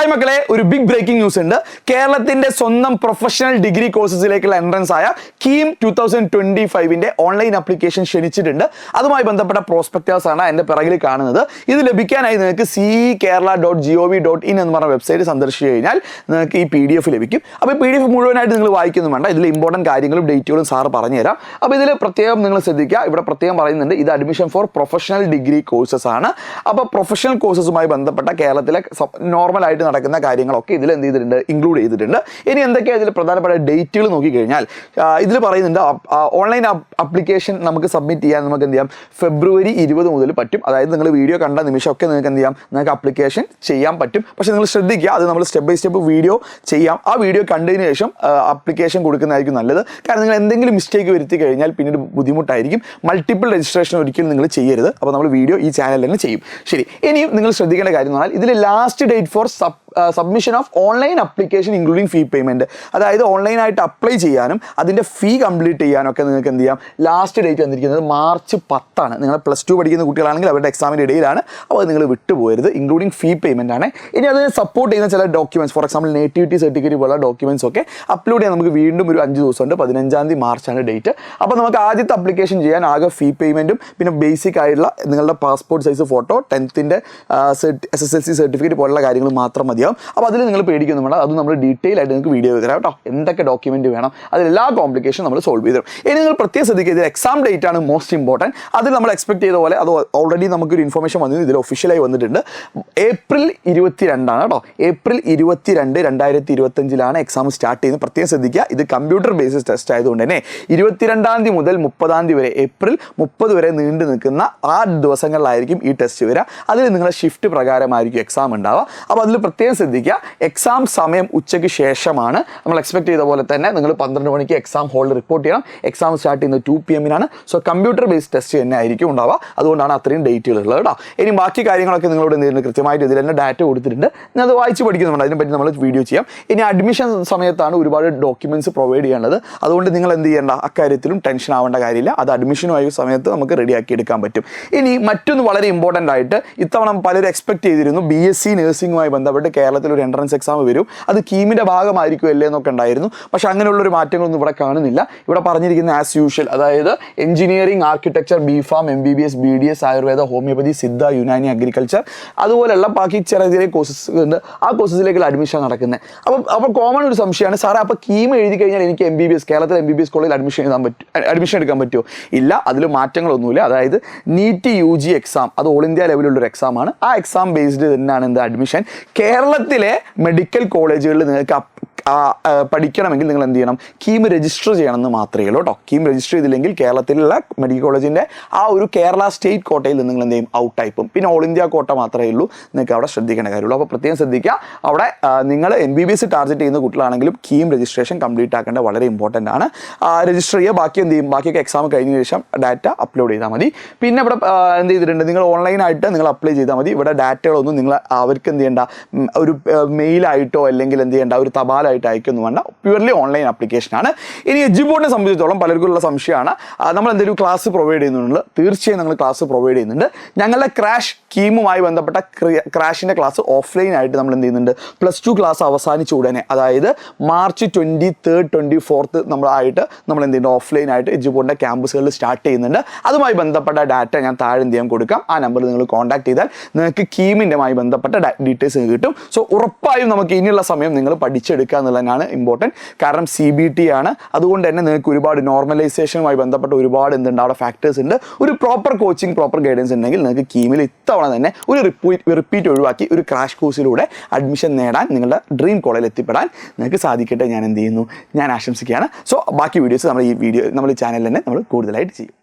Hi മക്കളെ, ഒരു big breaking news ഉണ്ട്. കേരളത്തിന്റെ സ്വന്തം പ്രൊഫഷണൽ ഡിഗ്രി കോഴ്സസിലേക്കുള്ള എൻട്രൻസ് ആയ കീം 2025 ഓൺലൈൻ ആപ്ലിക്കേഷൻ ക്ഷണിച്ചിട്ടുണ്ട്. അതുമായി ബന്ധപ്പെട്ട പ്രോസ്പെക്ടേഴ്സ് ആണ് എൻ്റെ പിറകിൽ കാണുന്നത്. ഇത് ലഭിക്കാനായി നിങ്ങൾക്ക് CEKerala.gov.in എന്ന് പറഞ്ഞ വെബ്സൈറ്റ് സന്ദർശിച്ചു കഴിഞ്ഞാൽ നിങ്ങൾക്ക് ഈ PDF ലഭിക്കും. അപ്പോൾ ഈ PDF മുഴുവനായിട്ട് നിങ്ങൾ വായിക്കൊന്നും വേണ്ട. ഇതിൽ ഇമ്പോർട്ടൻറ്റ് കാര്യങ്ങളും ഡേറ്റുകളും സാറ് പറഞ്ഞുതരാം. അപ്പോൾ ഇതിൽ പ്രത്യേകം നിങ്ങൾ ശ്രദ്ധിക്കുക. ഇവിടെ പ്രത്യേകം പറയുന്നുണ്ട്, ഇത് admission for professional degree courses ആണ്. അപ്പോൾ പ്രൊഫഷണൽ കോഴ്സസുമായി ബന്ധപ്പെട്ട കേരളത്തിലെ നോർമലായിട്ട് നടക്കുന്ന കാര്യങ്ങളൊക്കെ ഇതിൽ എന്ത് ചെയ്തിട്ടുണ്ട്, ഇൻക്ലൂഡ് ചെയ്തിട്ടുണ്ട്. ഇനി എന്തൊക്കെയാണ് ഇതിൽ പ്രധാനപ്പെട്ട ഡേറ്റുകൾ നോക്കിക്കഴിഞ്ഞാൽ ഇതിൽ പറയുന്നുണ്ട്, ഓൺലൈൻ ആപ്ലിക്കേഷൻ നമുക്ക് സബ്മിറ്റ് ചെയ്യാൻ നമുക്ക് എന്ത് ചെയ്യാം, ഫെബ്രുവരി 20 മുതൽ പറ്റും. അതായത് നിങ്ങൾ വീഡിയോ കണ്ട നിമിഷമൊക്കെ നിങ്ങൾക്ക് എന്ത് ചെയ്യാം, നിങ്ങൾക്ക് ആപ്ലിക്കേഷൻ ചെയ്യാൻ പറ്റും. പക്ഷേ നിങ്ങൾ ശ്രദ്ധിക്കുക, അത് നമ്മൾ സ്റ്റെപ്പ് ബൈ സ്റ്റെപ്പ് വീഡിയോ ചെയ്യാം. ആ വീഡിയോ കണ്ടതിന് ശേഷം ആപ്ലിക്കേഷൻ കൊടുക്കുന്നതായിരിക്കും നല്ലത്. കാരണം നിങ്ങൾ എന്തെങ്കിലും മിസ്റ്റേക്ക് വരുത്തി കഴിഞ്ഞാൽ പിന്നീട് ബുദ്ധിമുട്ടായിരിക്കും. മൾട്ടിപ്പിൾ രജിസ്ട്രേഷൻ ഒരിക്കലും നിങ്ങൾ ചെയ്യരുത്. അപ്പോൾ നമ്മൾ വീഡിയോ ഈ ചാനലിൽ തന്നെ ചെയ്യും. ശരി, ഇനിയും നിങ്ങൾ ശ്രദ്ധിക്കേണ്ട കാര്യം എന്ന് പറഞ്ഞാൽ ഇതിൽ last date for submission of online application including fee payment. അതായത് ഓൺലൈനായിട്ട് അപ്ലൈ ചെയ്യാനും അതിൻ്റെ ഫീ കംപ്ലീറ്റ് ചെയ്യാനൊക്കെ നിങ്ങൾക്ക് എന്ത് ചെയ്യാം, ലാസ്റ്റ് ഡേറ്റ് വന്നിരിക്കുന്നത് മാർച്ച് 10 ആണ്. നിങ്ങൾ +2 പഠിക്കുന്ന കുട്ടികളാണെങ്കിൽ അവരുടെ എക്സാമിൻ്റെ ഇടയിലാണ്. അപ്പോൾ അത് നിങ്ങൾ വിട്ടുപോകരുത്. ഇൻക്ലൂഡിങ് ഫീ പേയ്മെൻ്റ് ആണ്. ഇനി അത് സപ്പോർട്ട് ചെയ്യുന്ന ചില documents, for example nativity certificate പോലുള്ള ഡോക്യുമെൻറ്റ്സ് ഒക്കെ അപ്ലോഡ് ചെയ്യാൻ നമുക്ക് വീണ്ടും ഒരു 5 ദിവസമുണ്ട്. 15 മാർച്ചാണ് ഡേറ്റ്. അപ്പോൾ നമുക്ക് ആദ്യത്തെ ആപ്ലിക്കേഷൻ ചെയ്യാൻ ആകെ ഫീ പേയ്മെൻറ്റും പിന്നെ ബേസിക് ആയിട്ടുള്ള നിങ്ങളുടെ passport size photo, 10th SSLC certificate പോലുള്ള കാര്യങ്ങൾ മാത്രം മതിയാവും. അപ്പോൾ അതിൽ നിങ്ങൾ പേടിക്കൊന്നും വേണ്ട. അത് നമ്മൾ ഡീറ്റെയിൽ ആയിട്ട് നിങ്ങൾക്ക് വീഡിയോ തരാം കേട്ടോ. എന്തൊക്കെ ഡോക്യുമെൻറ്റ് വേണം, അതിലെല്ലാ കോംപ്ലിക്കേഷൻ നമ്മൾ സോൾവ് ചെയ്തു തരും. ഇനി നിങ്ങൾ പ്രത്യേകം ശ്രദ്ധിക്കുക, ഇതിൽ എക്സാം ഡേറ്റ് ആണ് മോസ്റ്റ് ഇമ്പോർട്ടൻറ്റ്. അതിൽ നമ്മൾ എക്സ്പെക്ട് ചെയ്ത പോലെ അത് ഓൾറെഡി നമുക്കൊരു ഇൻഫർമേഷൻ വന്നിരുന്നു, ഇതിൽ ഒഫീഷ്യലായി വന്നിട്ടുണ്ട്. April 22 ആണ് കേട്ടോ. April 22, 2025 എക്സാം സ്റ്റാർട്ട് ചെയ്യുന്നത്. പ്രത്യേകം ശ്രദ്ധിക്കുക, ഇത് കമ്പ്യൂട്ടർ ബേസിസ് ടെസ്റ്റ് ആയതുകൊണ്ട് തന്നെ 22 മുതൽ 30 വരെ, April 30 വരെ നീണ്ടു നിൽക്കുന്ന ആ ദിവസങ്ങളിലായിരിക്കും ഈ ടെസ്റ്റ് വരിക. അതിൽ നിങ്ങളുടെ ഷിഫ്റ്റ് പ്രകാരമായിരിക്കും എക്സാം ഉണ്ടാവുക. അപ്പോൾ അതിൽ പ്രത്യേകം ശ്രദ്ധിക്കുക, എക്സാം സമയം ഉച്ചയ്ക്ക് ശേഷമാണ്. നമ്മൾ എക്സ്പെക്ട് ചെയ്ത പോലെ തന്നെ നിങ്ങൾ 12 മണിക്ക് എക്സാം ഹോളിൽ റിപ്പോർട്ട് ചെയ്യണം. എക്സാം സ്റ്റാർട്ട് ചെയ്യുന്നത് 2 PM so computer based test തന്നെ ആയിരിക്കും ഉണ്ടാവുക. അതുകൊണ്ടാണ് അത്രയും ഡേറ്റുകൾ ഉള്ളത് കേട്ടോ. ഇനി ബാക്കി കാര്യങ്ങളൊക്കെ നിങ്ങളോട് എന്തെങ്കിലും കൃത്യമായിട്ട് ഇതിൽ തന്നെ ഡാറ്റ കൊടുത്തിട്ടുണ്ട്. ഞാൻ അത് വായിച്ച് പഠിക്കുന്നുണ്ട്. അതിനെപ്പറ്റി നമ്മൾ വീഡിയോ ചെയ്യാം. ഇനി അഡ്മിഷൻ സമയത്താണ് ഒരുപാട് ഡോക്യുമെൻറ്റ്സ് പ്രൊവൈഡ് ചെയ്യേണ്ടത്. അതുകൊണ്ട് നിങ്ങൾ എന്ത് ചെയ്യേണ്ട, അക്കാര്യത്തിലും ടെൻഷൻ ആവേണ്ട കാര്യമില്ല. അത് അഡ്മിഷനുമായ സമയത്ത് നമുക്ക് റെഡിയാക്കി എടുക്കാൻ പറ്റും. ഇനി മറ്റൊന്ന് വളരെ ഇമ്പോർട്ടൻ്റ് ആയിട്ട് ഇത്തവണ പലരും എക്സ്പെക്ട് ചെയ്തിരുന്നു, BSc നഴ്സിംഗുമായി ബന്ധപ്പെട്ട് കേരളത്തിൽ ഒരു എൻട്രൻസ് എക്സാം വരും. അത് കീമിൻ്റെ ഭാഗമായിരിക്കും അല്ലേ എന്നൊക്കെ ഉണ്ടായിരുന്നു. പക്ഷേ അങ്ങനെയുള്ളൊരു മാറ്റങ്ങളൊന്നും ഇവിടെ കാണുന്നില്ല. ഇവിടെ പറഞ്ഞിരിക്കുന്ന ആസ് യൂഷ്വൽ, അതായത് engineering, architecture, BPharm, MBBS, BDS, Ayurveda, homeopathy, Siddha, Unani, agriculture, അതുപോലെയുള്ള ബാക്കി ചെറിയ കോഴ്സസ് ഉണ്ട്. ആ കോഴ്സസിലേക്കുള്ള അഡ്മിഷൻ നടക്കുന്നത്. അപ്പോൾ കോമൺ ഒരു സംശയമാണ്, സാറേ അപ്പോൾ കീം എഴുതി കഴിഞ്ഞാൽ എനിക്ക് MBBS, കേരളത്തിൽ MBBS കോളേജിൽ അഡ്മിഷൻ എടുക്കാൻ പറ്റുമോ? ഇല്ല, അതിൽ മാറ്റങ്ങളൊന്നുമില്ല. അതായത് NEET UG എക്സാം, അത് ഓൾ ഇന്ത്യ ലെവലിലുള്ളൊരു എക്സാമാണ്. ആ എക്സാം ബേസ്ഡ് തന്നെയാണ് എന്ത് അഡ്മിഷൻ. കേരളത്തിലെ മെഡിക്കൽ കോളേജുകളിൽ നിങ്ങൾക്ക് പഠിക്കണമെങ്കിൽ നിങ്ങൾ എന്ത് ചെയ്യണം, കീം രജിസ്റ്റർ ചെയ്യണമെന്ന് മാത്രമേ ഉള്ളൂ കേട്ടോ. കീം രജിസ്റ്റർ ചെയ്തില്ലെങ്കിൽ കേരളത്തിലുള്ള മെഡിക്കൽ കോളേജിൻ്റെ ആ ഒരു കേരള സ്റ്റേറ്റ് കോട്ടയിൽ നിങ്ങൾ എന്ത് ചെയ്യും, ഔട്ടായിപ്പോൾ. പിന്നെ ഓൾ ഇന്ത്യ കോട്ട മാത്രമേ ഉള്ളൂ നിങ്ങൾക്ക് അവിടെ ശ്രദ്ധിക്കേണ്ട കാര്യമുള്ളൂ. അപ്പോൾ പ്രത്യേകം ശ്രദ്ധിക്കുക, അവിടെ നിങ്ങൾ MBBS ടാർഗറ്റ് ചെയ്യുന്ന കുട്ടികളാണെങ്കിലും കീം രജിസ്ട്രേഷൻ കംപ്ലീറ്റ് ആക്കേണ്ടത് വളരെ ഇമ്പോർട്ടൻ്റ് ആണ്. രജിസ്റ്റർ ചെയ്യുക. ബാക്കി എന്ത് ചെയ്യും, ബാക്കിയൊക്കെ എക്സാം കഴിഞ്ഞ ശേഷം ഡാറ്റ അപ്ലോഡ് ചെയ്താൽ മതി. പിന്നെ ഇവിടെ എന്ത് ചെയ്തിട്ടുണ്ട്, നിങ്ങൾ ഓൺലൈനായിട്ട് നിങ്ങൾ അപ്ലൈ ചെയ്താൽ മതി. ഇവിടെ ഡാറ്റകളൊന്നും നിങ്ങൾ അവർക്ക് എന്ത് ചെയ്യേണ്ട, ഒരു മെയിലായിട്ടോ അല്ലെങ്കിൽ എന്ത് ചെയ്യേണ്ട, ഒരു തപാലായിട്ട് അയക്കൊന്നും വേണ്ട. പ്യൂർലി ഓൺലൈൻ ആപ്ലിക്കേഷനാണ്. ഇനി എഡ്യൂബോർഡിനെ സംബന്ധിച്ചിടത്തോളം പലർക്കുള്ള സംശയമാണ്, നമ്മൾ എന്തെങ്കിലും ക്ലാസ് പ്രൊവൈഡ് ചെയ്യുന്നുണ്ട്. തീർച്ചയായും ഞങ്ങൾ ക്ലാസ് പ്രൊവൈഡ് ചെയ്യുന്നുണ്ട്. ഞങ്ങളുടെ ക്രാഷ് കീമുമായി ബന്ധപ്പെട്ട ക്രാഷിൻ്റെ ക്ലാസ് ഓഫ്ലൈൻ ആയിട്ട് നമ്മൾ എന്ത് ചെയ്യുന്നുണ്ട്, +2 ക്ലാസ് അവസാനിച്ച ഉടനെ, അതായത് March 23rd, 24th നമ്മൾ എന്ത് ചെയ്യുന്നുണ്ട്, ഓഫ്ലൈൻ ആയിട്ട് എഡ്യൂബോർഡിൻ്റെ ക്യാമ്പസുകളിൽ സ്റ്റാർട്ട് ചെയ്യുന്നുണ്ട്. അതുമായി ബന്ധപ്പെട്ട ഡാറ്റ ഞാൻ താഴെ എന്ത് ചെയ്യാൻ കൊടുക്കാം. ആ നമ്പറിൽ നിങ്ങൾ കോൺടാക്ട് ചെയ്താൽ നിങ്ങൾക്ക് കീമിൻ്റെമായി ബന്ധപ്പെട്ട ഡീറ്റെയിൽസ് കിട്ടും. സോ ഉറപ്പായും നമുക്ക് ഇനിയുള്ള സമയം നിങ്ങൾ പഠിച്ചെടുക്കുക എന്നുള്ളതാണ് ഇമ്പോർട്ടൻറ്റ്. കാരണം CBT ആണ്. അതുകൊണ്ട് തന്നെ നിങ്ങൾക്ക് ഒരുപാട് നോർമലൈസേഷനുമായി ബന്ധപ്പെട്ട ഒരുപാട് എന്തുണ്ട്, അവിടെ ഫാക്ടേഴ്സ് ഉണ്ട്. ഒരു പ്രോപ്പർ കോച്ചിങ്, പ്രോപ്പർ ഗൈഡൻസ് ഉണ്ടെങ്കിൽ നിങ്ങൾക്ക് കീമിൽ ഇത്തവണ തന്നെ ഒരു റിപ്പീറ്റ് ഒഴിവാക്കി ഒരു ക്രാഷ് കോഴ്സിലൂടെ അഡ്മിഷൻ നേടാൻ, നിങ്ങളുടെ ഡ്രീം കോളേജിൽ എത്തിപ്പെടാൻ നിങ്ങൾക്ക് സാധിക്കട്ടെ. ഞാൻ എന്ത് ചെയ്യുന്നു, ഞാൻ ആശംസിക്കുകയാണ്. സോ ബാക്കി വീഡിയോസ് നമ്മൾ ഈ ചാനലിൽ തന്നെ നമ്മൾ കൂടുതലായിട്ട് ചെയ്യും.